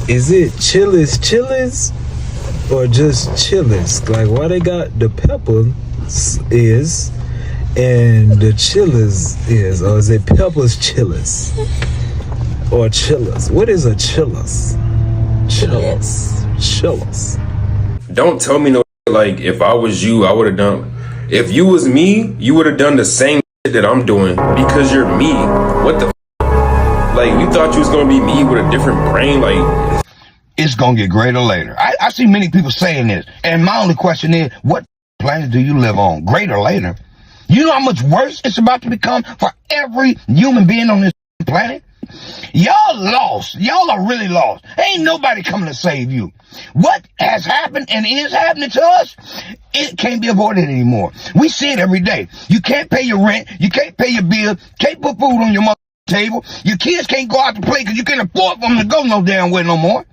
Is it Chili's or just Chili's? Like, why they got the pepper is and the Chili's is, or is it Pepper's Chili's or Chili's? What is a Chili's? Chili's. Don't tell me no like if I was you, I would have done. If you was me, you would have done the same shit that I'm doing because you're me. What the like? You thought you was gonna be me with a different brain? Like, it's gonna get greater later. I see many people saying this, and my only question is, what planet do you live on? Greater later? You know how much worse it's about to become for every human being on this planet? Y'all lost. Y'all are really lost. Ain't nobody coming to save you. What has happened and is happening to us, it can't be avoided anymore. We see it every day. You can't pay your rent. You can't pay your bill. Can't put food on your mother's table. Your kids can't go out to play because you can't afford for them to go no damn way no more.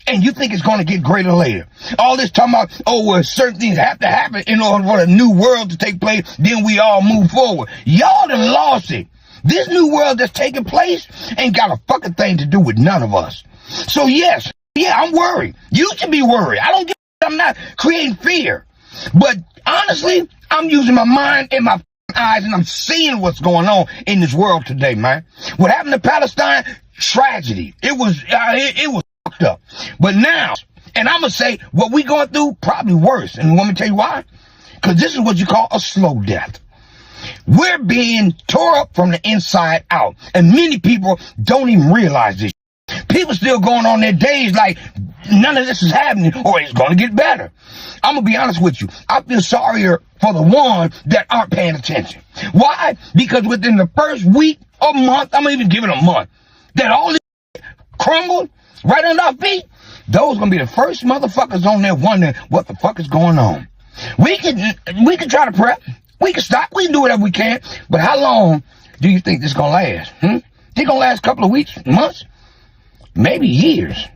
And you think it's going to get greater later. All this talking about, oh, well, certain things have to happen in order for the new world to take place, then we all move forward. Y'all done lost it. This new world that's taking place ain't got a fucking thing to do with none of us. So yes, yeah, I'm worried. You should be worried. I don't give a I'm not creating fear. But honestly, I'm using my mind and my eyes and I'm seeing what's going on in this world today, man. What happened to Palestine? Tragedy. It was fucked up. But now, and I'm going to say what we going through, probably worse. And let me tell you why. Because this is what you call a slow death. We're being tore up from the inside out. And many people don't even realize this. People still going on their days like none of this is happening or it's going to get better. I'm going to be honest with you. I feel sorrier for the ones that aren't paying attention. Why? Because within the first week or month, I'm going to even give it a month, that all this crumbled right under our feet, those going to be the first motherfuckers on there wondering what the fuck is going on. We can try to prep. We can stop. We can do whatever we can. But how long do you think this is going to last? Think it's going to last a couple of weeks, months, maybe years.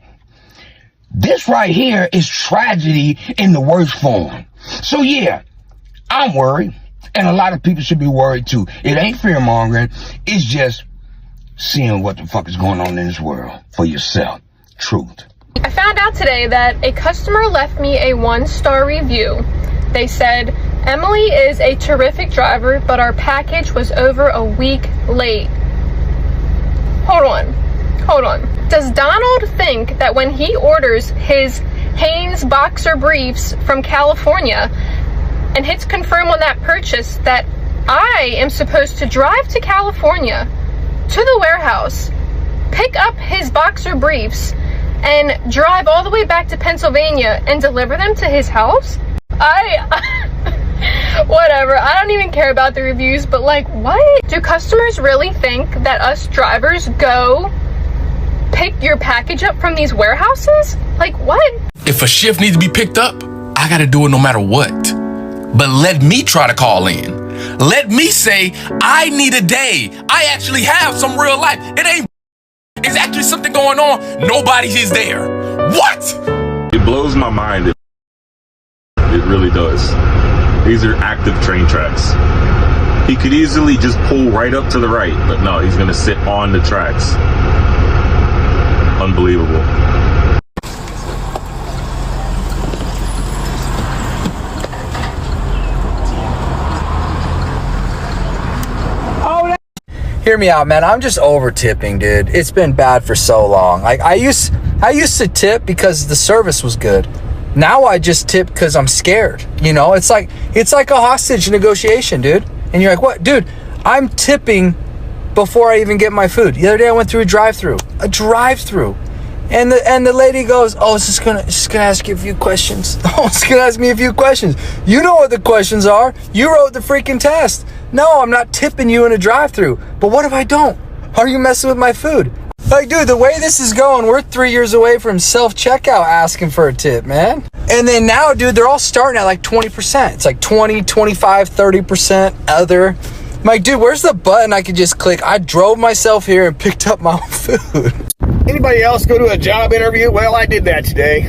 This right here is tragedy in the worst form. So yeah, I'm worried. And a lot of people should be worried too. It ain't fear mongering. It's just seeing what the fuck is going on in this world for yourself. Truth. I found out today that a customer left me a 1-star review. They said, Emily is a terrific driver, but our package was over a week late. Hold on. Does Donald think that when he orders his Hanes boxer briefs from California and hits confirm on that purchase that I am supposed to drive to California to the warehouse, pick up his boxer briefs, and drive all the way back to Pennsylvania and deliver them to his house? Whatever, I don't even care about the reviews, but like, what? Do customers really think that us drivers go pick your package up from these warehouses? Like, what? If a shift needs to be picked up, I gotta do it no matter what. But let me try to call in. Let me say, I need a day. I actually have some real life. It ain't. It's actually something going on. Nobody is there. What? It blows my mind. It really does. These are active train tracks. He could easily just pull right up to the right, but no, he's gonna sit on the tracks. Unbelievable. Hear me out, man. I'm just over tipping, dude. It's been bad for so long. Like I used to tip because the service was good. Now I just tip because I'm scared. You know, it's like a hostage negotiation, dude. And you're like, what, dude? I'm tipping before I even get my food. The other day I went through a drive-through, and the lady goes, "Oh, it's just gonna ask you a few questions." Oh, it's gonna ask me a few questions. You know what the questions are. You wrote the freaking test. No, I'm not tipping you in a drive-through. But what if I don't? Are you messing with my food? Like, dude, the way this is going, we're 3 years away from self-checkout asking for a tip, man. And then now, dude, they're all starting at like 20%. It's like 20, 25, 30% other. I'm like, dude, where's the button I could just click? I drove myself here and picked up my own food. Anybody else go to a job interview? Well, I did that today.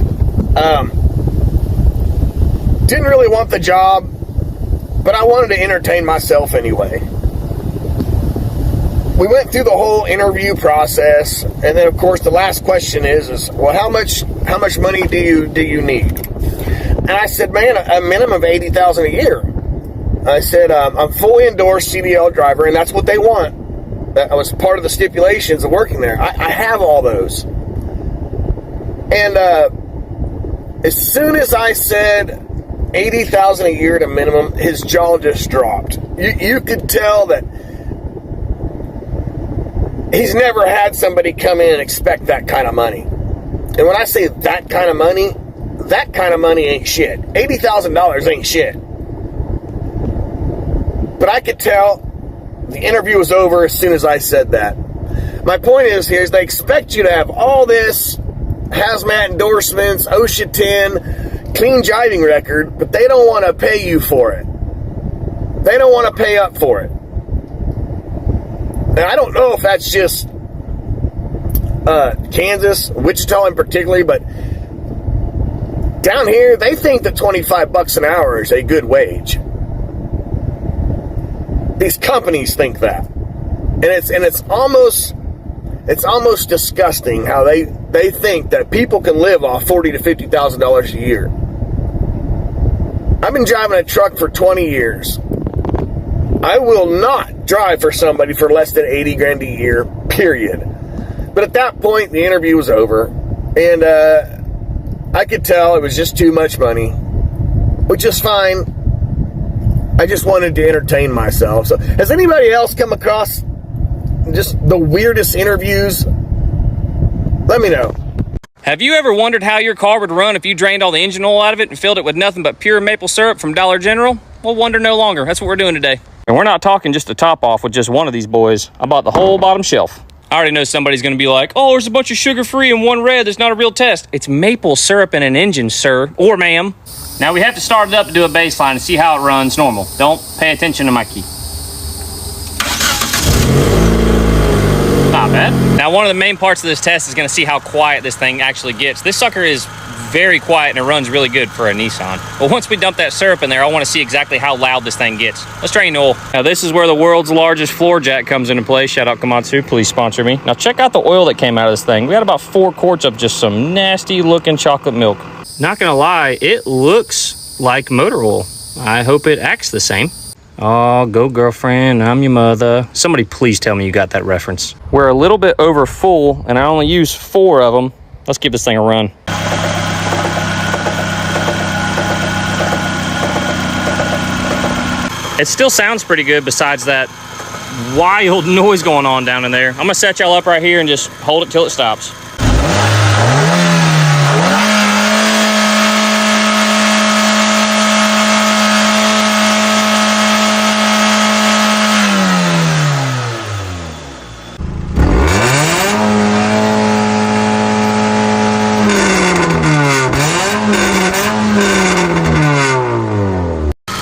Didn't really want the job, but I wanted to entertain myself anyway. we went through the whole interview process, and then of course the last question is well, how much money do you need? And I said, man, a minimum of $80,000 a year. I said, I'm fully endorsed CDL driver, and that's what they want. That was part of the stipulations of working there. I have all those. And as soon as I said $80,000 a year at a minimum, his jaw just dropped. You could tell that he's never had somebody come in and expect that kind of money. And when I say that kind of money ain't shit. $80,000 ain't shit. But I could tell the interview was over as soon as I said that. My point is here is they expect you to have all this hazmat endorsements, OSHA 10, clean driving record, but they don't want to pay you for it. They don't want to pay up for it. And I don't know if that's just Kansas, Wichita in particular, but down here they think that $25 an hour is a good wage. These companies think that, and it's almost disgusting how they think that people can live off $40,000 to $50,000 a year. I've been driving a truck for 20 years. I will not drive for somebody for less than $80,000 a year, period. But at that point, the interview was over, and I could tell it was just too much money, which is fine. I just wanted to entertain myself. So, has anybody else come across just the weirdest interviews? Let me know. Have you ever wondered how your car would run if you drained all the engine oil out of it and filled it with nothing but pure maple syrup from Dollar General? Well, wonder no longer. That's what we're doing today. And we're not talking just a top off with just one of these boys. I bought the whole bottom shelf. I already know somebody's going to be like, oh, there's a bunch of sugar-free and one red. That's not a real test. It's maple syrup in an engine, sir. Or ma'am. Now, we have to start it up to do a baseline and see how it runs normal. Don't pay attention to my key. Not bad. Now, one of the main parts of this test is going to see how quiet this thing actually gets. This sucker is very quiet and it runs really good for a Nissan. But once we dump that syrup in there, I want to see exactly how loud this thing gets. Let's drain oil. Now, this is where the world's largest floor jack comes into play. Shout out Komatsu, please sponsor me. Now, check out the oil that came out of this thing. We got about 4 quarts of just some nasty looking chocolate milk. Not gonna lie, it looks like motor oil. I hope it acts the same. Oh, go girlfriend, I'm your mother. Somebody please tell me you got that reference. We're a little bit over full, and I only use 4 of them. Let's give this thing a run. It still sounds pretty good besides that wild noise going on down in there. I'm gonna set y'all up right here and just hold it till it stops.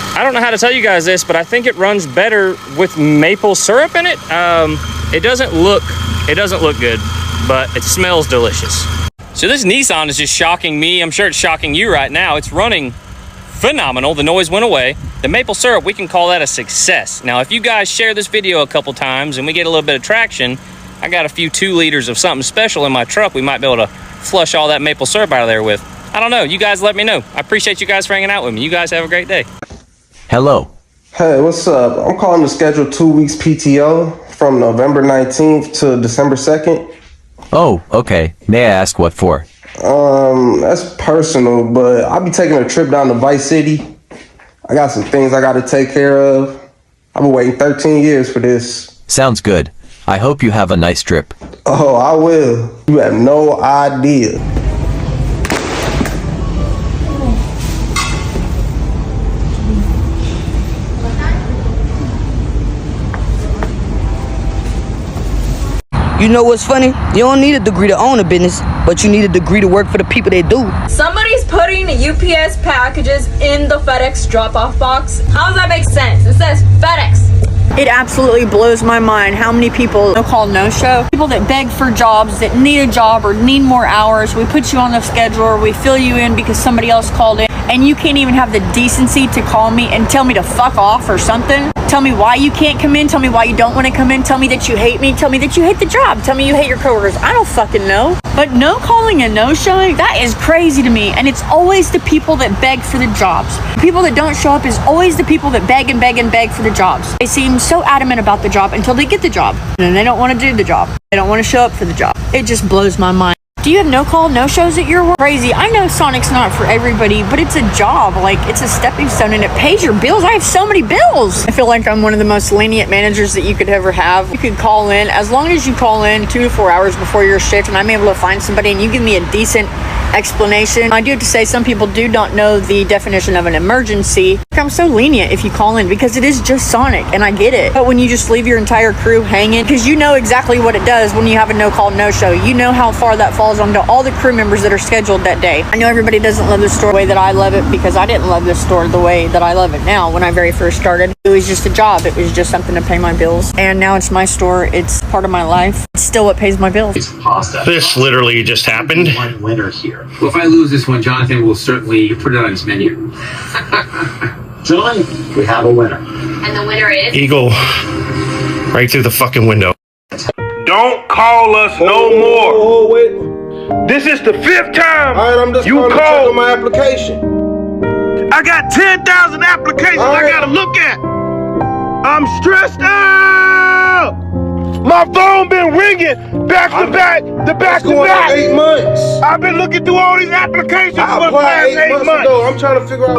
I don't know how to tell you guys this, but I think it runs better with maple syrup in it. It doesn't look good, but it smells delicious. So this Nissan is just shocking me. I'm sure it's shocking you right now. It's running phenomenal. The noise went away. The maple syrup, we can call that a success. Now, if you guys share this video a couple times and we get a little bit of traction, I got a few 2 liters of something special in my truck we might be able to flush all that maple syrup out of there with. I don't know. You guys let me know. I appreciate you guys for hanging out with me. You guys have a great day. Hello. Hey, what's up? I'm calling to schedule 2 weeks PTO from November 19th to December 2nd. Oh, okay. May I ask what for? That's personal, but I'll be taking a trip down to Vice City. I got some things I got to take care of. I've been waiting 13 years for this. Sounds good. I hope you have a nice trip. Oh, I will. You have no idea. You know what's funny? You don't need a degree to own a business, but you need a degree to work for the people that do. Somebody's putting UPS packages in the FedEx drop-off box. How does that make sense? It says FedEx. It absolutely blows my mind how many people no-call, no-show. People that beg for jobs, that need a job or need more hours. We put you on the schedule or we fill you in because somebody else called in, and you can't even have the decency to call me and tell me to fuck off or something. Tell me why you can't come in. Tell me why you don't want to come in. Tell me that you hate me. Tell me that you hate the job. Tell me you hate your coworkers. I don't fucking know. But no calling and no showing, that is crazy to me. And it's always the people that beg for the jobs. The people that don't show up is always the people that beg and beg and beg for the jobs. They seem so adamant about the job until they get the job. And then they don't want to do the job. They don't want to show up for the job. It just blows my mind. Do you have no call, no shows at your work? Crazy. I know Sonic's not for everybody, but it's a job. Like, it's a stepping stone and it pays your bills. I have so many bills. I feel like I'm one of the most lenient managers that you could ever have. You could call in, as long as you call in 2 to 4 hours before your shift and I'm able to find somebody and you give me a decent explanation. I do have to say some people do not know the definition of an emergency. I'm so lenient if you call in because it is just Sonic and I get it. But when you just leave your entire crew hanging, because you know exactly what it does when you have a no call, no show. You know how far that falls onto all the crew members that are scheduled that day. I know everybody doesn't love the store the way that I love it because I didn't love this store the way that I love it now. When I very first started, it was just a job. It was just something to pay my bills. And now it's my store. It's part of my life. It's still what pays my bills. This literally just happened. One winner here. Well, if I lose this one, Jonathan will certainly put it on his menu. John, we have a winner. And the winner is? Eagle, right through the fucking window. Don't call us no more. Oh, wait. This is the 5th time All right, I'm just you calling to check called. on my application. I got 10,000 applications All right. I gotta look at. I'm stressed out. My phone been ringing back to back, That's going on 8 months. I've been looking through all these applications I for the applied past 8 months ago. I'm trying to figure out.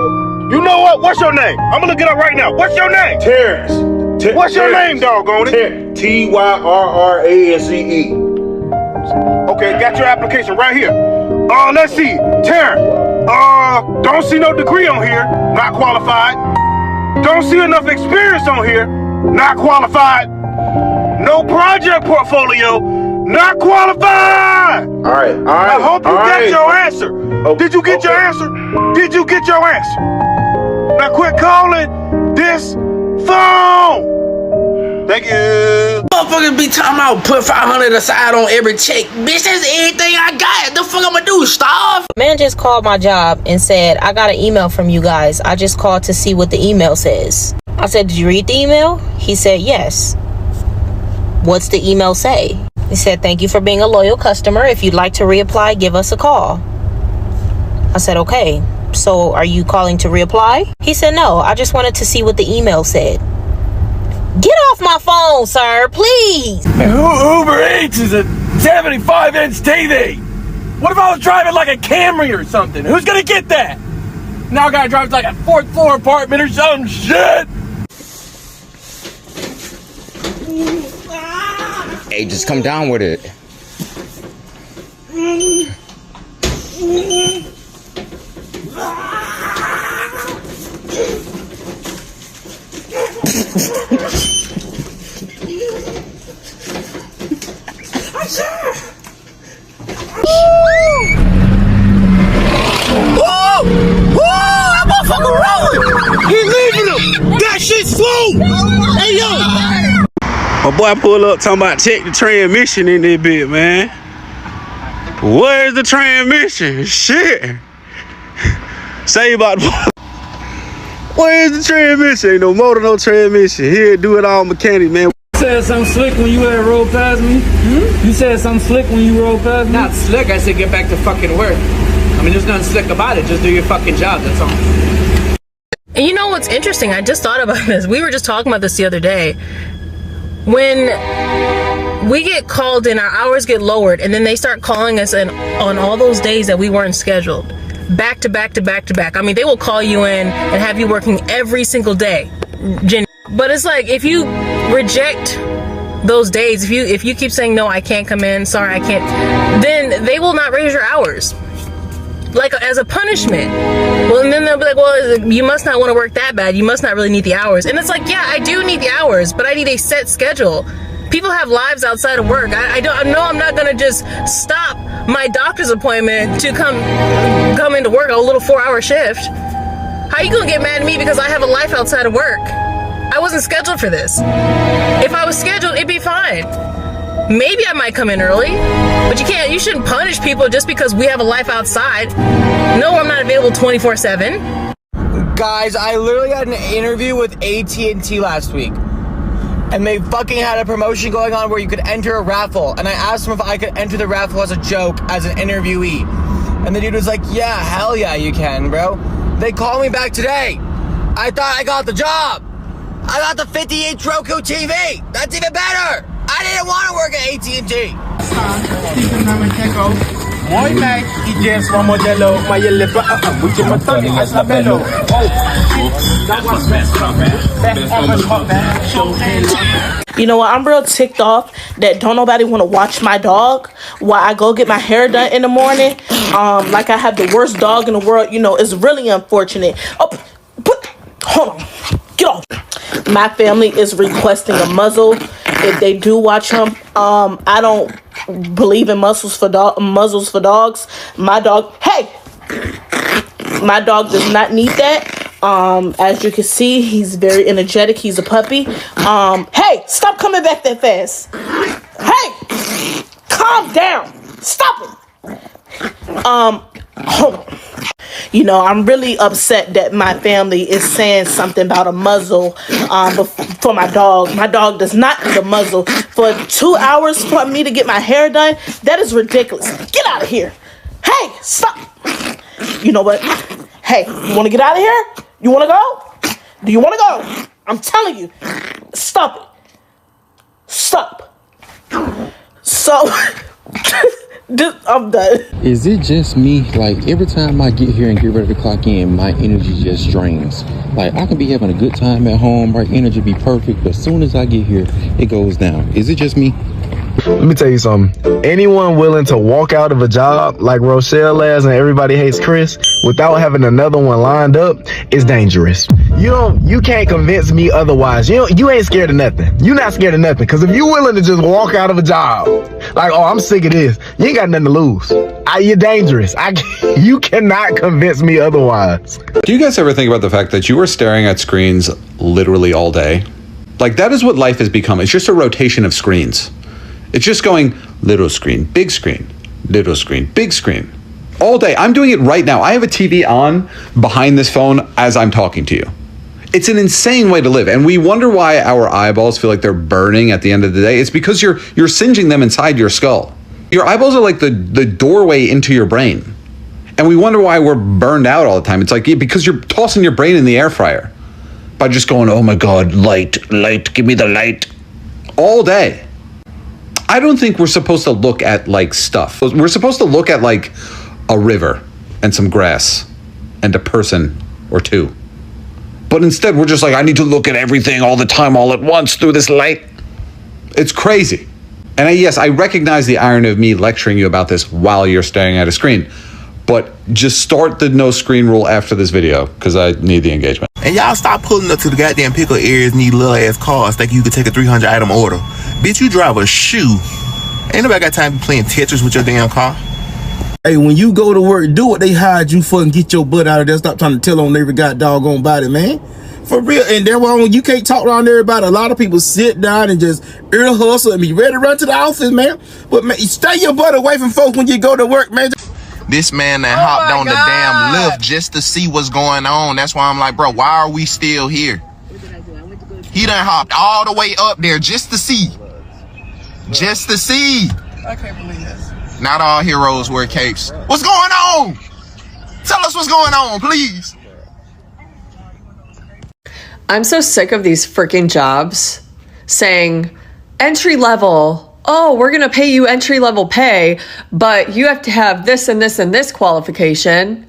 You know what? What's your name? I'm gonna look it up right now. What's your name? Terrence. What's your name, doggone it? Tyrrance. Okay, got your application right here. Let's see. Terrence. Don't see no degree on here. Not qualified. Don't see enough experience on here. Not qualified. No project portfolio. Not qualified. All right. I hope you got your answer. Did you get your answer? Did you get your answer? Now quit calling this phone. Thank you. Motherfuckers be talking about put 500 aside on every check. Bitch, that's everything I got. The fuck I'm gonna do? Starve? Man just called my job and said, I got an email from you guys. I just called to see what the email says. I said, did you read the email? He said, yes. What's the email say? He said, thank you for being a loyal customer. If you'd like to reapply, give us a call. I said, okay. So are you calling to reapply? He said, no, I just wanted to see what the email said. Get off my phone, sir, please. Uber Eats is a 75-inch TV. What if I was driving like a Camry or something? Who's gonna get that? Now I gotta drive like a 4th floor apartment or some shit. Hey, just come down with it. That motherfucker rolling. He leaving him. That shit's slow. Hey, yo. My boy pull up talking about check the transmission in this bit, man. Where's the transmission? Shit. Say about where's the transmission? Ain't no motor, no transmission. Here, do it all mechanic, man. You said something slick when you had rolled past me? You said something slick when you rolled past me? Not slick. I said get back to fucking work. I mean, there's nothing slick about it. Just do your fucking job. That's all. And you know what's interesting? I just thought about this. We were just talking about this the other day. When we get called in, our hours get lowered, and then they start calling us in on all those days that we weren't scheduled. Back to back to back to back. I mean, they will call you in and have you working every single day. But it's like, if you reject those days, if you keep saying, no, I can't come in, sorry, I can't, then they will not raise your hours. Like, as a punishment. Well, and then they'll be like, well, you must not want to work that bad. You must not really need the hours. And it's like, yeah, I do need the hours, but I need a set schedule. People have lives outside of work. I know I'm not going to just stop my doctor's appointment to come into work a little 4-hour shift. How you going to get mad at me because I have a life outside of work? I wasn't scheduled for this. If I was scheduled, it'd be fine. Maybe I might come in early, but you shouldn't punish people just because we have a life outside. No, I'm not available 24/7. Guys, I literally had an interview with AT&T last week. And they fucking had a promotion going on where you could enter a raffle. And I asked them if I could enter the raffle as a joke, as an interviewee. And the dude was like, yeah, hell yeah, you can, bro. They called me back today. I thought I got the job. I got the 50-inch Roku TV. That's even better. I didn't want to work at AT&T. You know what? I'm real ticked off that don't nobody want to watch my dog while I go get my hair done in the morning. Like I have the worst dog in the world. You know, it's really unfortunate. Oh, hold on. Get off. My family is requesting a muzzle. If they do watch him, I don't believe in muzzles for dogs. My dog, my dog does not need that. As you can see, he's very energetic. He's a puppy. Hey, stop coming back that fast. Hey, calm down. Stop it. Hold on. You know, I'm really upset that my family is saying something about a muzzle for my dog. My dog does not need a muzzle. For 2 hours for me to get my hair done, that is ridiculous. Get out of here. Hey, stop. You know what? Hey, you want to get out of here? You want to go? Do you want to go? I'm telling you. Stop it. Stop. So... I'm done. Is it just me? Like, every time I get here and get ready to clock in, my energy just drains. Like, I can be having a good time at home, right? Energy be perfect, but as soon as I get here, it goes down. Is it just me? Let me tell you something. Anyone willing to walk out of a job like Rochelle has and Everybody Hates Chris without having another one lined up is dangerous. You can't convince me otherwise. You ain't scared of nothing. You're not scared of nothing. Because if you're willing to just walk out of a job, like, oh, I'm sick of this, you ain't got nothing to lose. You're dangerous. You cannot convince me otherwise. Do you guys ever think about the fact that you are staring at screens literally all day? Like, that is what life has become. It's just a rotation of screens. It's just going little screen, big screen, little screen, big screen. All day. I'm doing it right now. I have a TV on behind this phone as I'm talking to you. It's an insane way to live. And we wonder why our eyeballs feel like they're burning at the end of the day. It's because you're singeing them inside your skull. Your eyeballs are like the doorway into your brain. And we wonder why we're burned out all the time. It's like because you're tossing your brain in the air fryer by just going, oh my God, light, give me the light all day. I don't think we're supposed to look at like stuff. We're supposed to look at like a river and some grass and a person or two. But instead we're just like, I need to look at everything all the time, all at once through this light. It's crazy. And yes, I recognize the irony of me lecturing you about this while you're staring at a screen. But just start the no screen rule after this video because I need the engagement. And y'all stop pulling up to the goddamn pickle areas and these little ass cars thinking you could take a 300 item order. Bitch, you drive a shoe. Ain't nobody got time to be playing Tetris with your damn car. Hey, when you go to work, do what they hired you for and get your butt out of there. Stop trying to tell on every god doggone body, man. For real. And that's why you can't talk around everybody. A lot of people sit down and just ear hustle and be ready to run to the office, man. But man, stay your butt away from folks when you go to work, man. This man that hopped on the damn lift just to see what's going on. That's why I'm like, bro, why are we still here? He done hopped all the way up there just to see. Just to see. I can't believe this. Not all heroes wear capes. What's going on? Tell us what's going on, please. I'm so sick of these freaking jobs saying entry level. Oh, we're going to pay you entry level pay, but you have to have this and this and this qualification.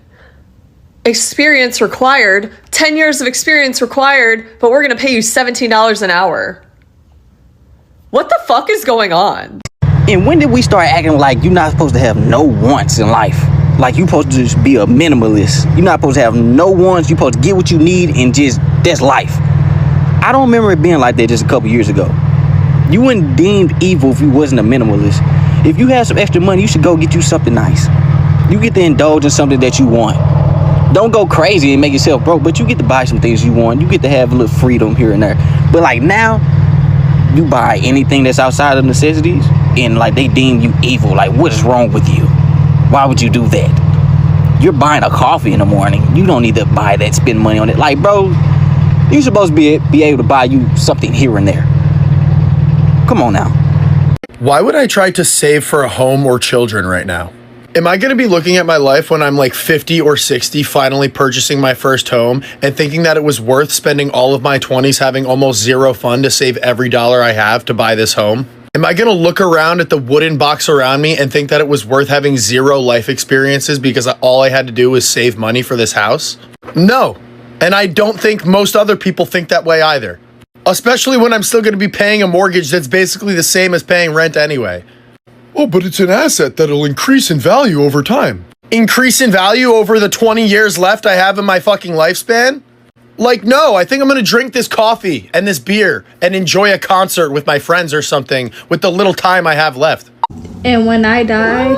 Experience required, 10 years of experience required, but we're going to pay you $17 an hour. What the fuck is going on? And when did we start acting like you're not supposed to have no wants in life? Like you're supposed to just be a minimalist. You're not supposed to have no wants. You're supposed to get what you need and just, that's life. I don't remember it being like that just a couple years ago. You weren't deemed evil if you wasn't a minimalist. If you had some extra money, you should go get you something nice. You get to indulge in something that you want. Don't go crazy and make yourself broke, but you get to buy some things you want. You get to have a little freedom here and there. But like now, you buy anything that's outside of necessities and like they deem you evil. Like, what is wrong with you? Why would you do that? You're buying a coffee in the morning. You don't need to buy that, spend money on it. Like, bro, you're supposed to be able to buy you something here and there. Come on now. Why would I try to save for a home or children right now? Am I going to be looking at my life when I'm like 50 or 60, finally purchasing my first home and thinking that it was worth spending all of my 20s having almost zero fun to save every dollar I have to buy this home? Am I going to look around at the wooden box around me and think that it was worth having zero life experiences because all I had to do was save money for this house? No. And I don't think most other people think that way either. Especially when I'm still going to be paying a mortgage that's basically the same as paying rent anyway. Oh, but it's an asset that'll increase in value over time. Increase in value over the 20 years left I have in my fucking lifespan? Like, no, I think I'm gonna drink this coffee and this beer and enjoy a concert with my friends or something with the little time I have left. And when I die,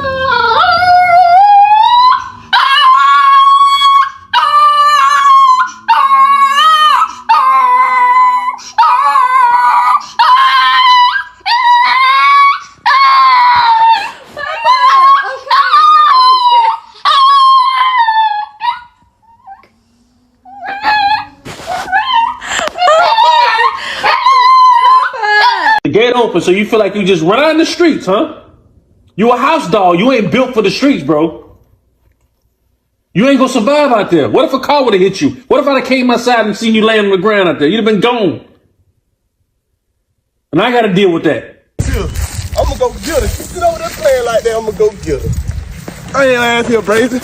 The gate open, so you feel like you just run out in the streets, huh? You a house dog. You ain't built for the streets, bro. You ain't gonna survive out there. What if a car would have hit you? What if I'd have came outside and seen you laying on the ground out there? You'd have been gone. And I gotta deal with that. I'm gonna go get her. She sit over there playing like that, I'm gonna go get her. I ain't ass here, Brazy.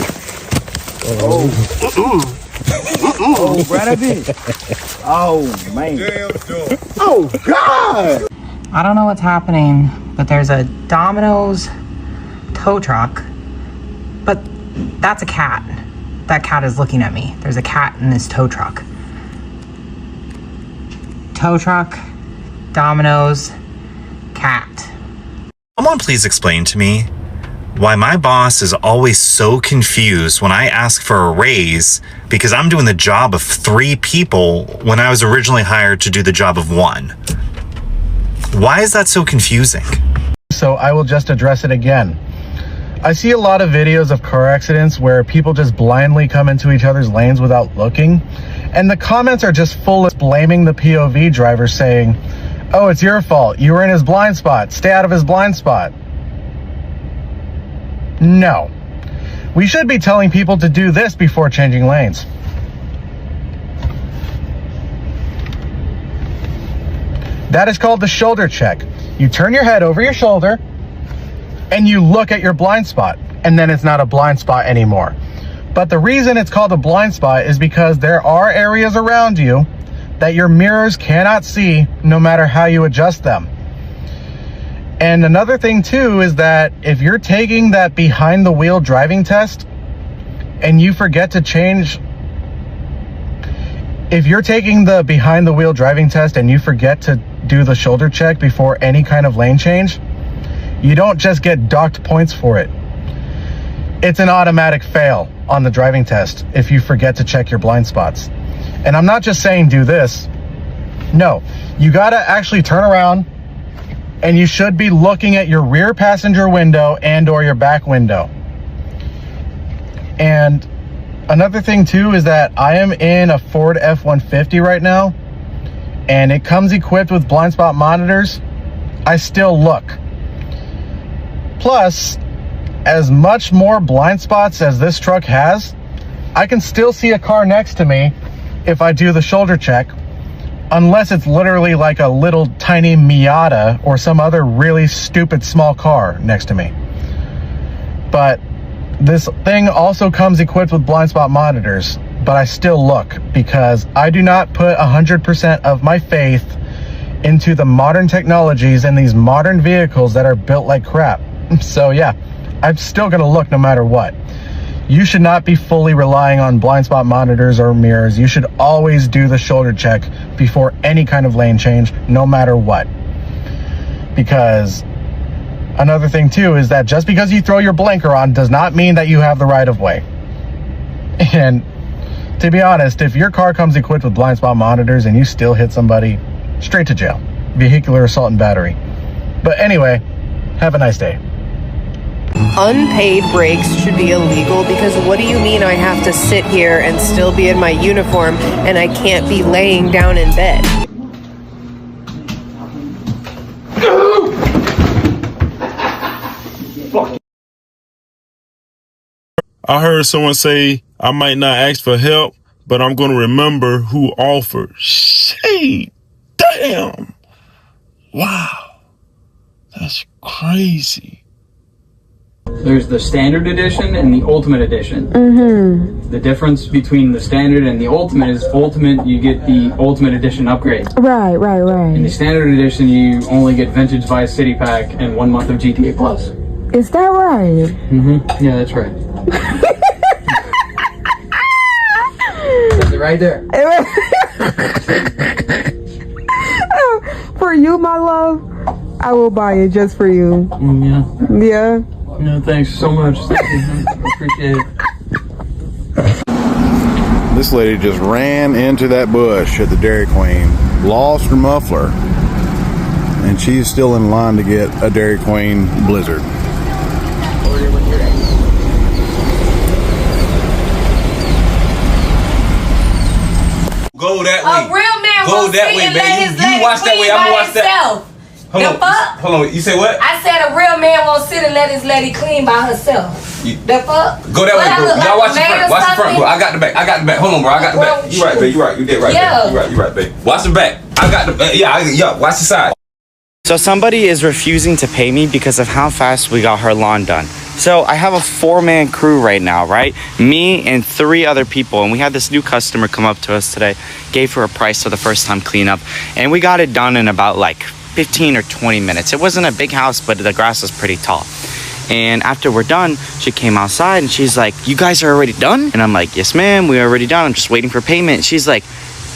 Oh, Brad, oh, man. Oh, God. I don't know what's happening, but there's a Domino's tow truck, but that's a cat. That cat is looking at me. There's a cat in this tow truck. Tow truck, Domino's, cat. Someone please explain to me why my boss is always so confused when I ask for a raise because I'm doing the job of 3 people when I was originally hired to do the job of 1. Why is that so confusing? So I will just address it again. I see a lot of videos of car accidents where people just blindly come into each other's lanes without looking, and the comments are just full of blaming the POV driver, saying, "Oh, it's your fault. You were in his blind spot. Stay out of his blind spot." No. We should be telling people to do this before changing lanes. That is called the shoulder check. You turn your head over your shoulder and you look at your blind spot, and then it's not a blind spot anymore. But the reason it's called a blind spot is because there are areas around you that your mirrors cannot see no matter how you adjust them. And another thing too is that if you're taking that behind the wheel driving test and you forget to change, if you're taking the behind the wheel driving test and you forget to do the shoulder check before any kind of lane change, you don't just get docked points for it. It's an automatic fail on the driving test if you forget to check your blind spots. And I'm not just saying do this. No, you gotta actually turn around, and you should be looking at your rear passenger window and or your back window. And another thing too is that I am in a Ford F-150 right now, and it comes equipped with blind spot monitors. I still look. Plus, as much more blind spots as this truck has, I can still see a car next to me if I do the shoulder check, unless it's literally like a little tiny Miata or some other really stupid small car next to me. But this thing also comes equipped with blind spot monitors, but I still look because I do not put 100% of my faith into the modern technologies and these modern vehicles that are built like crap. So yeah, I'm still gonna look no matter what. You should not be fully relying on blind spot monitors or mirrors. You should always do the shoulder check before any kind of lane change, no matter what. Because another thing too is that just because you throw your blinker on does not mean that you have the right of way. And to be honest, if your car comes equipped with blind spot monitors and you still hit somebody, straight to jail. Vehicular assault and battery. But anyway, have a nice day. Unpaid breaks should be illegal because what do you mean I have to sit here and still be in my uniform and I can't be laying down in bed? I heard someone say I might not ask for help, but I'm going to remember who offered. Shit, damn. Wow. That's crazy. There's the standard edition and the ultimate edition. Mm-hmm. The difference between the standard and the ultimate is ultimate, you get the ultimate edition upgrade. Right. In the standard edition, you only get Vintage Vice City Pack and 1 month of GTA Plus. Is that right? Mm-hmm. Yeah, that's right. That's it right there. For you, my love, I will buy it just for you. Yeah. No, thanks so much. Thank you. I appreciate it. This lady just ran into that bush at the Dairy Queen, lost her muffler, and she's still in line to get a Dairy Queen Blizzard. Go that way. A real man Go will that sit way, and babe. let his You lady watch that clean way. I'm by gonna watch that. himself. Hold The on. fuck? Hold on. You say what? I said a real man won't sit and let his lady clean by herself. The fuck? Go that way, What, I bro. look Y'all like watch a the maid front. or Watch the front, bro. something? I got the back. I got the back. Hold on, bro. I got the back. You right, babe. You right. You did right, Yeah. babe. You right, babe. Watch the back. I got the back. Yeah. Watch the side. So somebody is refusing to pay me because of how fast we got her lawn done. So I have a 4-man crew right now, right? Me and 3 other people, and we had this new customer come up to us today, gave her a price for the first time cleanup, and we got it done in about like 15 or 20 minutes. It wasn't a big house, but the grass was pretty tall. And after we're done, she came outside and she's like, "You guys are already done?" And I'm like, "Yes, ma'am, we're already done. I'm just waiting for payment." She's like,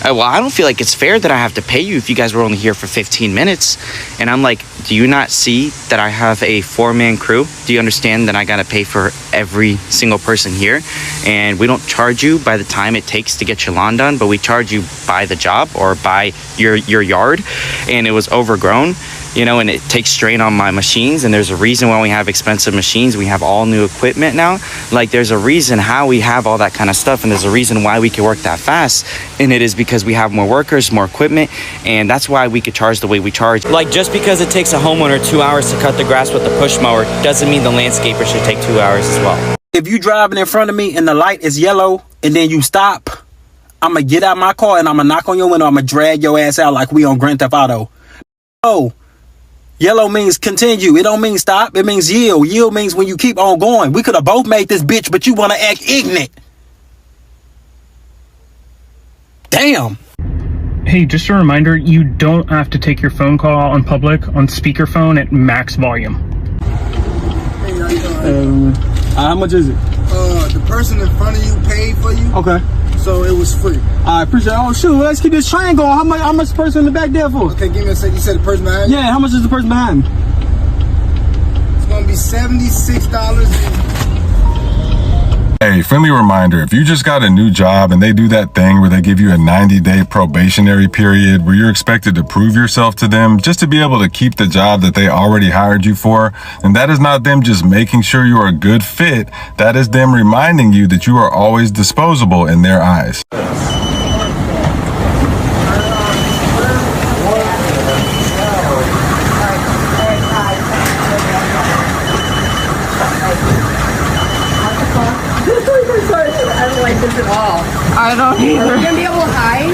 "Well, I don't feel like it's fair that I have to pay you if you guys were only here for 15 minutes. And I'm like, "Do you not see that I have a 4-man crew? Do you understand that I gotta pay for every single person here? And we don't charge you by the time it takes to get your lawn done, but we charge you by the job or by your yard." And it was overgrown, you know, and it takes strain on my machines. And there's a reason why we have expensive machines. We have all new equipment now. Like, there's a reason how we have all that kind of stuff, and there's a reason why we can work that fast. And it is because we have more workers, more equipment, and that's why we could charge the way we charge. Like, just because it takes a homeowner 2 hours to cut the grass with a push mower doesn't mean the landscaper should take 2 hours as well. If you driving in front of me and the light is yellow and then you stop, I'm gonna get out my car and I'm gonna knock on your window. I'm gonna drag your ass out like we on Grand Theft Auto. Oh, yellow means continue. It don't mean stop. It means yield. Yield means when you keep on going. We could have both made this bitch, but you want to act ignorant. Damn. Hey, just a reminder, you don't have to take your phone call on public on speakerphone at max volume. How much is it? The person in front of you paid for you. Okay. So it was free. I appreciate it. Oh, shoot. Let's keep this train going. How much the person in the back there for? Okay, give me a second. You said the person behind you? Yeah, how much is the person behind me? It's going to be $76. Hey, friendly reminder, if you just got a new job and they do that thing where they give you a 90-day probationary period where you're expected to prove yourself to them just to be able to keep the job that they already hired you for, then that is not them just making sure you are a good fit. That is them reminding you that you are always disposable in their eyes. I don't like this at all. I don't either. Are we gonna be able to hide?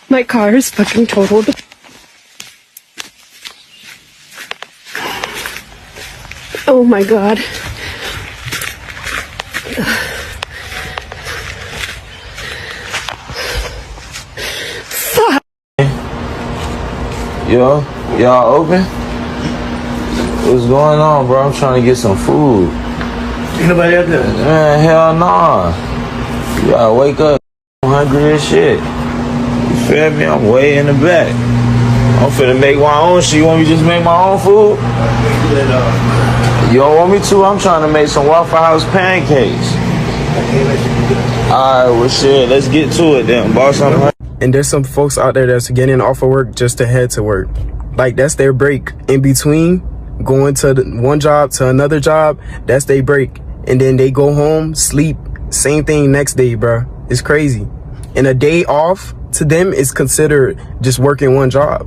My car is fucking totaled. Oh my god. Fuck. Yo, y'all open? What's going on, bro? I'm trying to get some food. Ain't nobody out there? Man, hell nah. You gotta wake up. I'm hungry as shit. You feel me? I'm way in the back. I'm finna make my own shit. You want me to just make my own food? You don't want me to? I'm trying to make some Waffle House pancakes. can't let you do that. All right, well, shit, let's get to it then, boss. And there's some folks out there that's getting off of work just to head to work. Like, that's their break. In between going to one job to another job, that's their break. And then they go home, sleep, same thing next day, bro. It's crazy. And a day off to them is considered just working one job.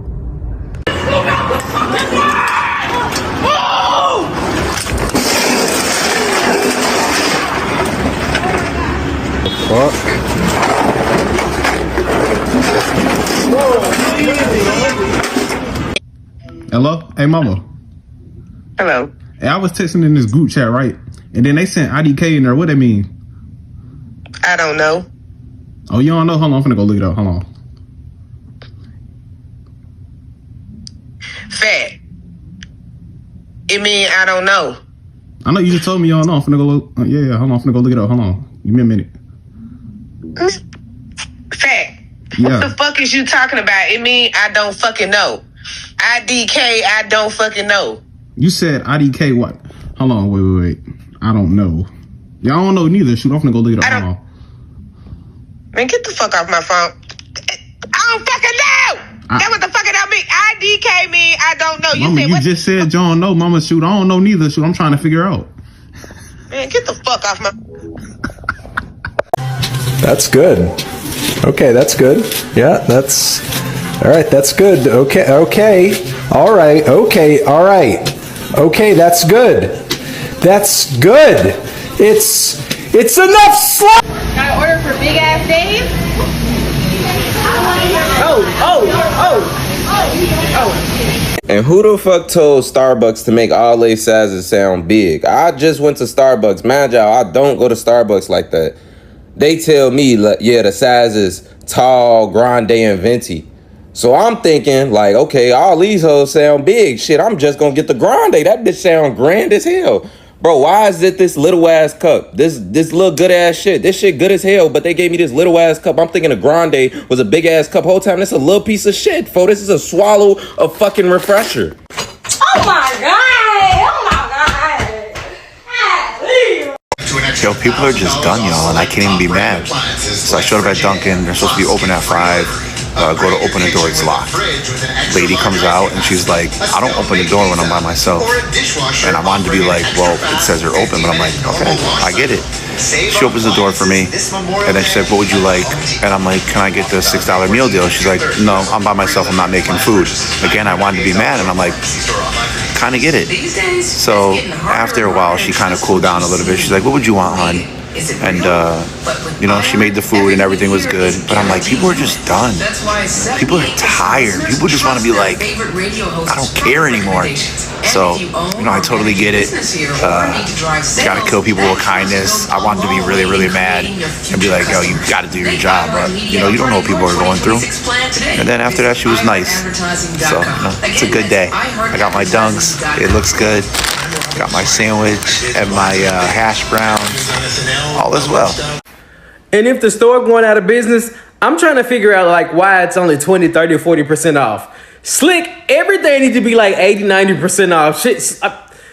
Fuck. Hello? Hey, mama. Hello. Hey, I was texting in this group chat, right? And then they sent IDK in there. What that mean? I don't know. Oh, you don't know? Hold on, I'm finna go look it up. Hold on. Fat. It mean I don't know. I know you just told me you don't know. I'm finna go look. Yeah, hold on. I'm finna go look it up. Hold on. Give me a minute. Fat. Yeah. What the fuck is you talking about? It mean I don't fucking know. IDK, I don't fucking know. You said IDK what? Hold on, wait. I don't know. Yeah, I don't know neither. Shoot, I'm finna go look it up. Hold on. Man, get the fuck off my phone. I don't fucking know. That what the fuck it don't mean. IDK mean I don't know. Mama, you just said you don't know. Mama, shoot, I don't know neither. Shoot, I'm trying to figure out. Man, get the fuck off my... That's good. Okay, that's good. Yeah, that's... All right, that's good. Okay. All right, okay, all right. Okay, that's good. That's good. It's enough slack! Can I order for big ass Dave? And who the fuck told Starbucks to make all their sizes sound big? I just went to Starbucks. Mind y'all, I don't go to Starbucks like that. They tell me, yeah, the size is tall, grande, and venti. So I'm thinking, like, okay, all these hoes sound big. Shit, I'm just gonna get the grande. That bitch sound grand as hell. Bro, why is it this little ass cup? This little good ass shit. This shit good as hell, but they gave me this little ass cup. I'm thinking a grande was a big ass cup. Whole time, this a little piece of shit, fo. This is a swallow of fucking refresher. Oh my god! Oh my god! Yo, people are just done, y'all, and I can't even be mad. So I showed up at Dunkin'. They're supposed to be open at 5. Go to open the door, it's locked. Lady comes out and she's like, I don't open the door when I'm by myself. And I wanted to be like, well, it says you're open, but I'm like, okay, I get it. She opens the door for me, and then she said, what would you like? And I'm like, can I get the $6 meal deal? She's like, no, I'm by myself, I'm not making food. Again, I wanted to be mad, and I'm like, kind of get it. So after a while, she kind of cooled down a little bit. She's like, what would you want, hon? And, you know, she made the food and everything was good. But I'm like, people are just done. People are tired. People just want to be like, I don't care anymore. So, you know, I totally get it. Gotta kill people with kindness. I wanted to be really, really mad and be like, yo, you gotta do your job. But, you know, you don't know what people are going through. And then after that, she was nice. So, you know, it's a good day. I got my dunks. It looks good. Got my sandwich and my hash browns. All is well. And if the store going out of business, I'm trying to figure out like why it's only 20, 30, 40% off. Slick, everything needs to be like 80, 90% off. Shit,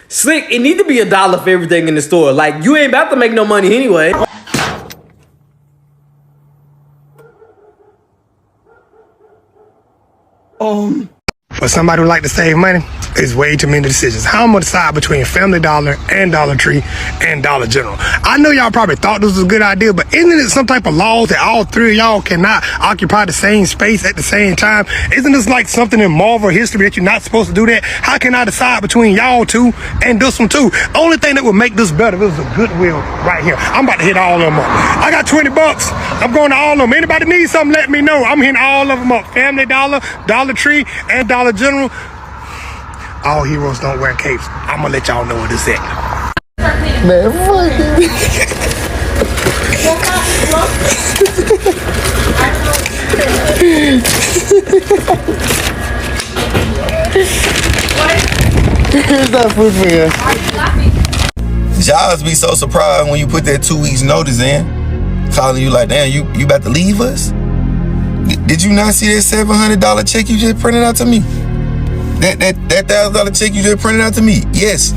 Slick, it need to be $1 for everything in the store. Like, you ain't about to make no money anyway. For somebody who like to save money, it's way too many decisions. How I'm gonna decide between Family Dollar and Dollar Tree and Dollar General. I know y'all probably thought this was a good idea, but isn't it some type of law that all three of y'all cannot occupy the same space at the same time? Isn't this like something in Marvel history that you're not supposed to do that? How can I decide between y'all two and this one too? Only thing that would make this better, if it was a Goodwill right here. I'm about to hit all of them up. I got $20. I'm going to all of them. Anybody need something, let me know. I'm hitting all of them up. Family Dollar, Dollar Tree, and Dollar General. All heroes don't wear capes. I'm gonna let y'all know what it's at. Man, fuck it. Here's that food for you. Jobs be so surprised when you put that 2 weeks notice in, calling you like, damn, you about to leave us? Did you not see that $700 check you just printed out to me? That $1,000 check you just printed out to me? Yes.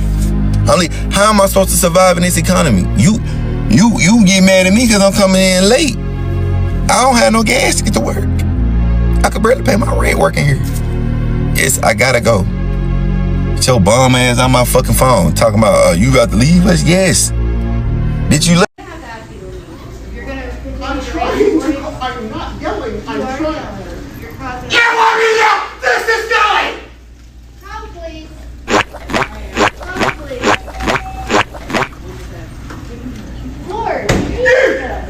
How am I supposed to survive in this economy? You get mad at me because I'm coming in late. I don't have no gas to get to work. I could barely pay my rent working here. Yes, I gotta go. Get your bum ass on my fucking phone talking about you got to leave us. Yes. Did you? I'm trying to. I'm not yelling. I'm trying. You want me to yell? This is going. Come, please. Lord. You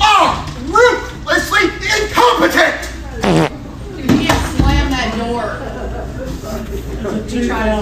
are ruthlessly incompetent. You can't slam that door. You try to.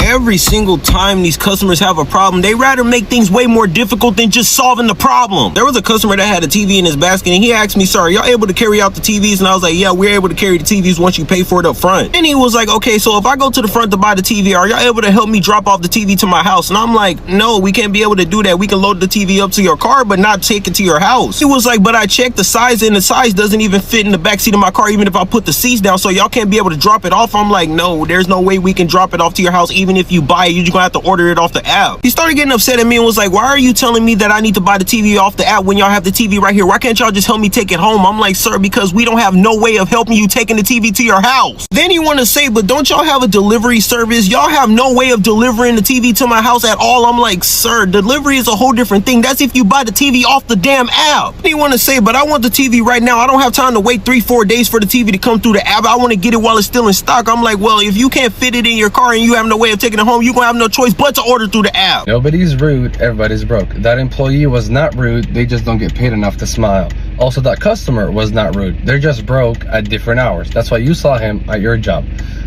Every single time these customers have a problem, they rather make things way more difficult than just solving the problem. There was a customer that had a TV in his basket and he asked me, "Sir, are y'all able to carry out the TVs?" And I was like, "Yeah, we're able to carry the TVs once you pay for it up front." And he was like, "Okay, so if I go to the front to buy the TV, are y'all able to help me drop off the TV to my house?" And I'm like, "No, we can't be able to do that. We can load the TV up to your car, but not take it to your house." He was like, "But I checked the size and the size doesn't even fit in the back seat of my car, even if I put the seats down, so y'all can't be able to drop it off." I'm like, "No, there's no way we can drop it off to your house. Even if you buy it, you're gonna have to order it off the app." He started getting upset at me and was like, "Why are you telling me that I need to buy the TV off the app when y'all have the TV right here? Why can't y'all just help me take it home?" I'm like, "Sir, because we don't have no way of helping you taking the TV to your house." Then he want to say, "But don't y'all have a delivery service? Y'all have no way of delivering the TV to my house at all." I'm like, "Sir, delivery is a whole different thing. That's if you buy the TV off the damn app." He want to say, "But I want the TV right now. I don't have time to wait 3-4 days for the TV to come through the app. I want to get it while it's still in stock." I'm like, "Well, if you can't fit it in your car and you have no way of taking it home, you're gonna have no choice but to order through the app." Nobody's rude, everybody's broke. That employee was not rude, they just don't get paid enough to smile. Also, that customer was not rude, they're just broke at different hours. That's why you saw him at your job.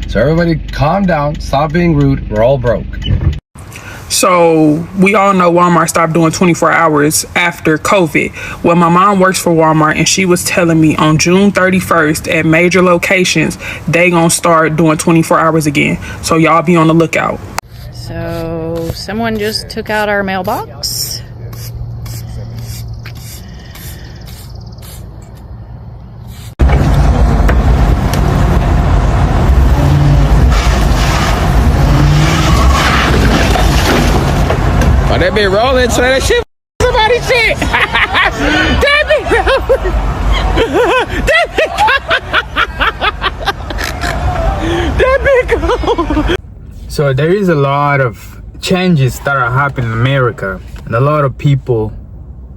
So everybody calm down, stop being rude, we're all broke. So we all know Walmart stopped doing 24 hours after COVID. Well, my mom works for Walmart and she was telling me on June 31st at major locations, they gonna start doing 24 hours again. So y'all be on the lookout. So someone just took out our mailbox. Oh, they be rolling, so that shit somebody shit. That be rolling. That big go. So there is a lot of changes that are happening in America, and a lot of people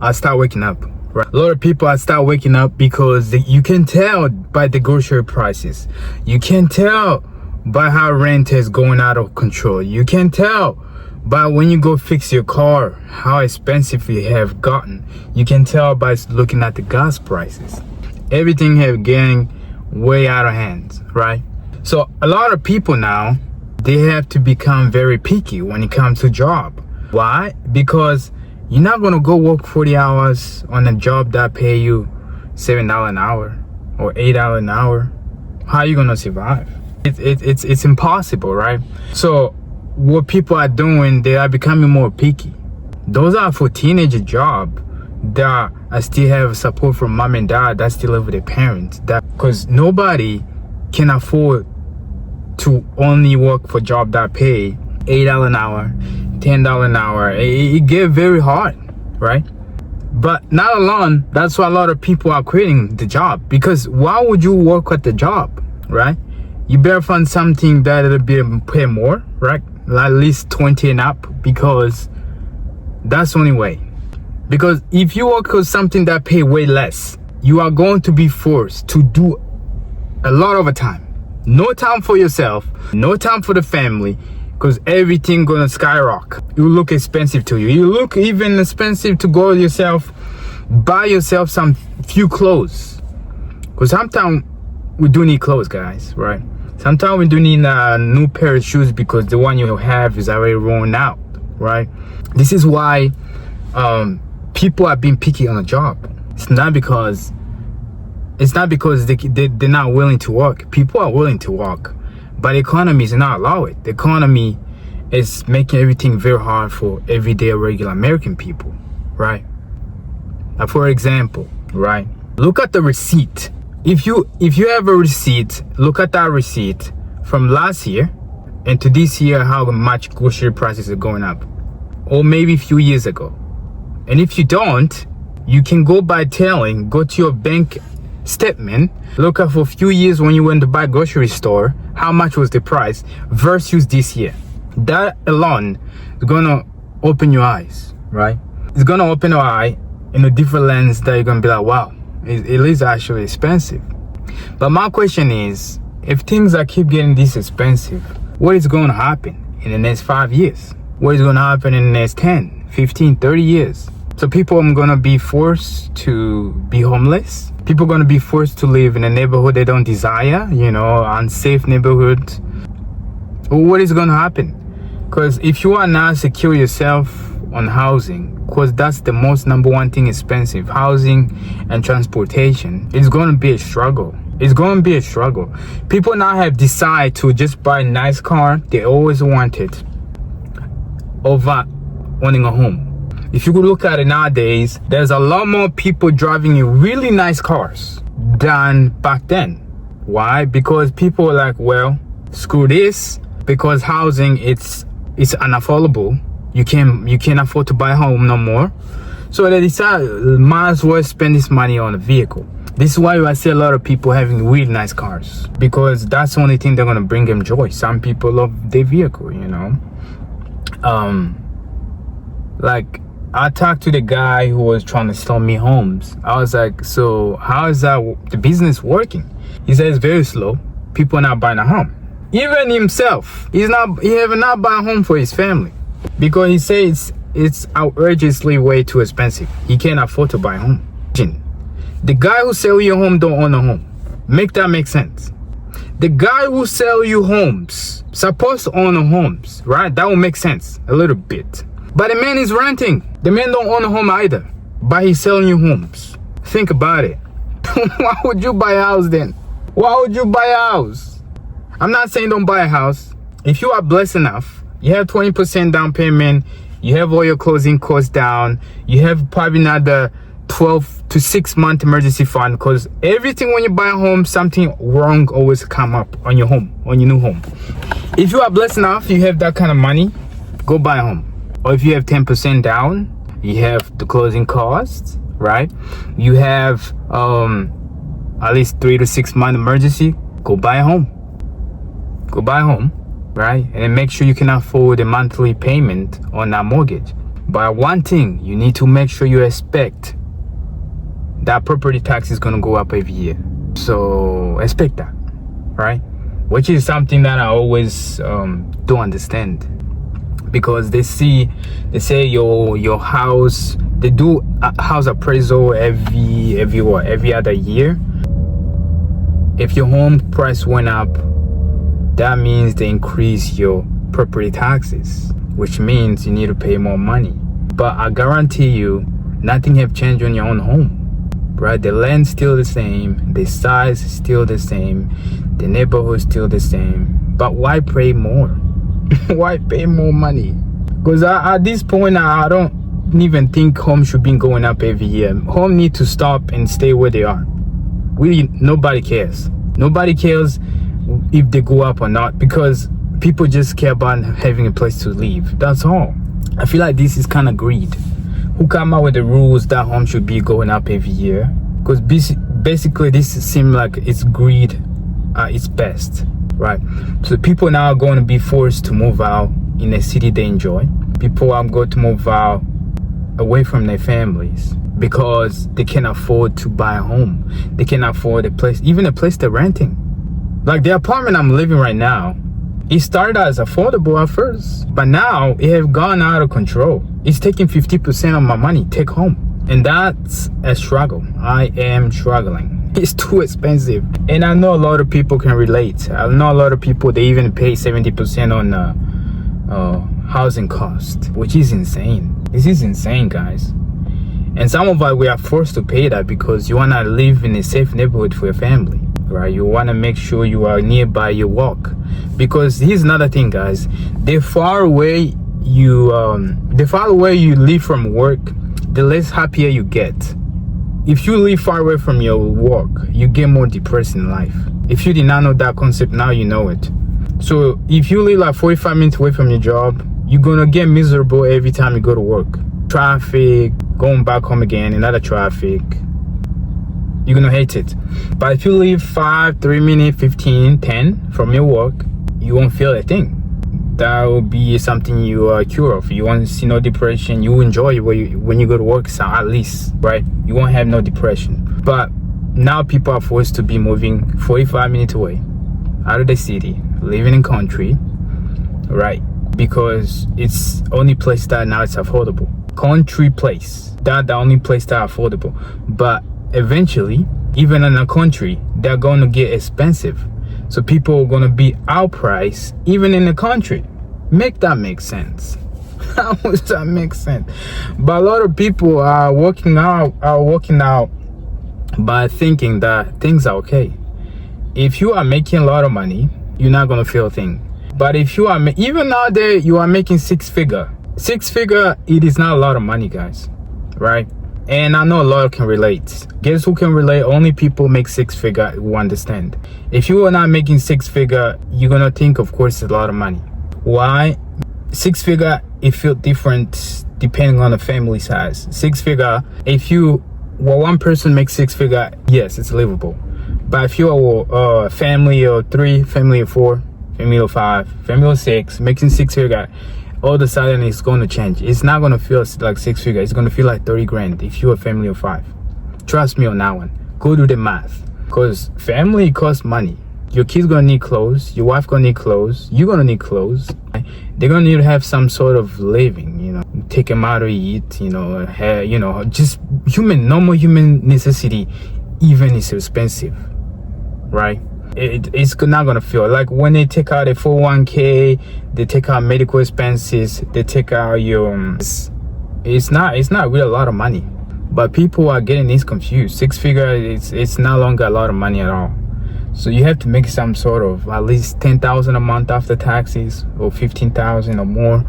are start waking up. Right? A lot of people are start waking up because you can tell by the grocery prices. You can tell by how rent is going out of control. You can tell by when you go fix your car how expensive it have gotten. You can tell by looking at the gas prices. Everything have getting way out of hands, right? So a lot of people now, they have to become very picky when it comes to job. Why? Because you're not gonna go work 40 hours on a job that pay you $7 an hour or $8 an hour. How are you gonna survive? It's impossible, right? So what people are doing, they are becoming more picky. Those are for teenager job that I still have support from mom and dad that still live with their parents. That because nobody can afford to only work for job that pay $8 an hour, $10 an hour. It get very hard, right? But not alone, that's why a lot of people are quitting the job. Because why would you work at the job, right? You better find something that'll be pay more, right? At least 20 and up, because that's the only way. Because if you work for something that pay way less, you are going to be forced to do a lot of time. No time for yourself, no time for the family, because everything gonna skyrocket. You look expensive to you. You look even expensive to go yourself, buy yourself some few clothes. Because sometimes we do need clothes, guys, right? Sometimes we do need a new pair of shoes because the one you have is already worn out, right? This is why people are being picky on a job. It's not because they're not willing to work. People are willing to work, but the economy is not allowing it. The economy is making everything very hard for everyday regular American people, right? Now, for example, right? Look at the receipt. If you have a receipt, look at that receipt from last year and to this year, how much grocery prices are going up, or maybe a few years ago. And if you don't, you can go by telling, go to your bank statement, look at for a few years when you went to buy grocery store, how much was the price versus this year. That alone is gonna open your eyes, right? It's gonna open your eye in a different lens that you're gonna be like, wow, it is actually expensive. But my question is, if things are keep getting this expensive, what is going to happen in the next 5 years? What is going to happen in the next 10, 15, 30 years? So people are going to be forced to be homeless. People are going to be forced to live in a neighborhood they don't desire, you know, unsafe neighborhood. What is going to happen? Because if you are not secure yourself on housing, because that's the most number one thing expensive, housing and transportation, it's going to be a struggle. It's going to be a struggle. People now have decided to just buy a nice car they always wanted over owning a home. If you could look at it nowadays, there's a lot more people driving in really nice cars than back then. Why? Because people are like, well, screw this, because housing it's unaffordable. You can't afford to buy a home no more. So they decide, might as well spend this money on a vehicle. This is why I see a lot of people having really nice cars, because that's the only thing they're gonna bring them joy. Some people love their vehicle, you know. Like I talked to the guy who was trying to sell me homes. I was like, so how is that the business working? He said it's very slow. People are not buying a home. Even himself, he have not buy a home for his family, because he says it's outrageously way too expensive. He can't afford to buy a home. The guy who sell you a home don't own a home. Make that make sense. The guy who sell you homes supposed to own a homes, right? That will make sense a little bit. But the man is renting. The man don't own a home either, but he's selling you homes. Think about it. Why would you buy a house then? Why would you buy a house? I'm not saying don't buy a house. If you are blessed enough, you have 20% down payment, you have all your closing costs down, you have probably another 12 to 6 month emergency fund, because everything when you buy a home, something wrong always come up on your home, on your new home. If you are blessed enough, you have that kind of money, go buy a home. Or if you have 10% down, you have the closing costs, right? You have at least 3 to 6 month emergency, go buy a home. Go buy a home, right? And then make sure you can afford a monthly payment on that mortgage. But one thing, you need to make sure you expect that property tax is gonna go up every year. So expect that, right? Which is something that I always don't understand, because they say your house, they do a house appraisal every other year. If your home price went up, that means they increase your property taxes, which means you need to pay more money. But I guarantee you, nothing have changed on your own home, right? The land's still the same, the size is still the same, the neighborhood is still the same. But why pay more? Why pay more money? Because at this point, I don't even think home should be going up every year. Home need to stop and stay where they are. Really, nobody cares. Nobody cares if they go up or not, because people just care about having a place to live. That's all. I feel like this is kind of greed. Who come out with the rules that home should be going up every year? Because basically this seems like it's greed at its best, right? So people now are going to be forced to move out in a city they enjoy. People are going to move out away from their families because they can't afford to buy a home. They can't afford a place, even a place they're renting. Like the apartment I'm living right now, it started as affordable at first, but now it has gone out of control. It's taking 50% of my money take home, and that's a struggle. I am struggling. It's too expensive, and I know a lot of people can relate. I know a lot of people, they even pay 70% on housing cost, which is insane. This is insane, guys. And some of us, we are forced to pay that because you want to live in a safe neighborhood for your family, right? You want to make sure you are nearby your work, because here's another thing, guys. The far away you live from work, the less happier you get. If you live far away from your work, you get more depressed in life. If you did not know that concept, now you know it. So if you live like 45 minutes away from your job, you're gonna get miserable every time you go to work. traffic, going back home again, another traffic. You're gonna hate it. But if you leave 5, 3 minutes, 15, 10 from your work, you won't feel a thing. That will be something you are cured of. You won't see no depression. You enjoy when you go to work, so at least, right? You won't have no depression. But now people are forced to be moving 45 minutes away out of the city, living in country, right? Because it's only place that now it's affordable. Country place, that's the only place that affordable. But eventually, even in a country, they're going to get expensive. So people are going to be outpriced even in the country. Make that make sense. How does that make sense? But a lot of people are working out by thinking that things are okay. If you are making a lot of money, you're not going to feel a thing. But if you are, even nowadays, you are making six figure, it is not a lot of money, guys, right? And I know a lot can relate. Guess who can relate? Only people make six figure who understand. If you are not making six figure, you're gonna think, of course, it's a lot of money. Why? Six figure, it feels different depending on the family size. Six figure, if one person makes six figure, yes, it's livable. But if you are a family of 3, family of 4, family of 5, family of 6, making six figure, all of a sudden it's going to change. It's not going to feel like six figure. It's going to feel like 30 grand if you're a family of 5. Trust me on that one. Go do the math. Because family costs money. Your kids going to need clothes. Your wife going to need clothes. You're going to need clothes. They're going to need to have some sort of living, you know. Take them out to eat, you know, just normal human necessity, even is expensive, right? It's not gonna feel like when they take out a 401k, they take out medical expenses, they take out your it's not really a lot of money. But people are getting this confused. Six figure, it's no longer a lot of money at all. So you have to make some sort of at least 10,000 a month after taxes, or 15,000 or more,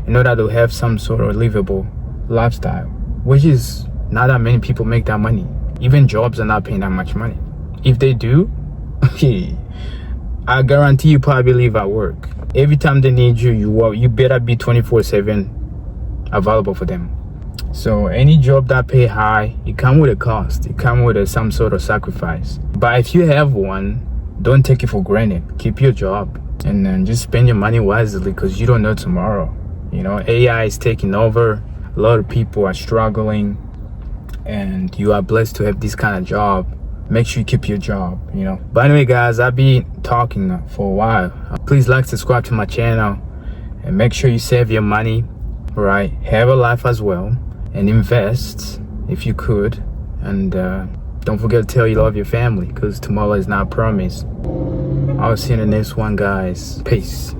in order to have some sort of livable lifestyle, which is not that many people make that money. Even jobs are not paying that much money. If they do, okay, I guarantee you probably leave at work. Every time they need you, you better be 24/7 available for them. So any job that pay high, it comes with a cost. It comes with some sort of sacrifice. But if you have one, don't take it for granted. Keep your job and then just spend your money wisely, because you don't know tomorrow. You know, AI is taking over. A lot of people are struggling, and you are blessed to have this kind of job. Make sure you keep your job, you know. But anyway, guys, I've been talking for a while. Please like, subscribe to my channel, and make sure you save your money, right? Have a life as well, and invest if you could. And don't forget to tell you love your family, because tomorrow is not promised. I'll see you in the next one, guys. Peace.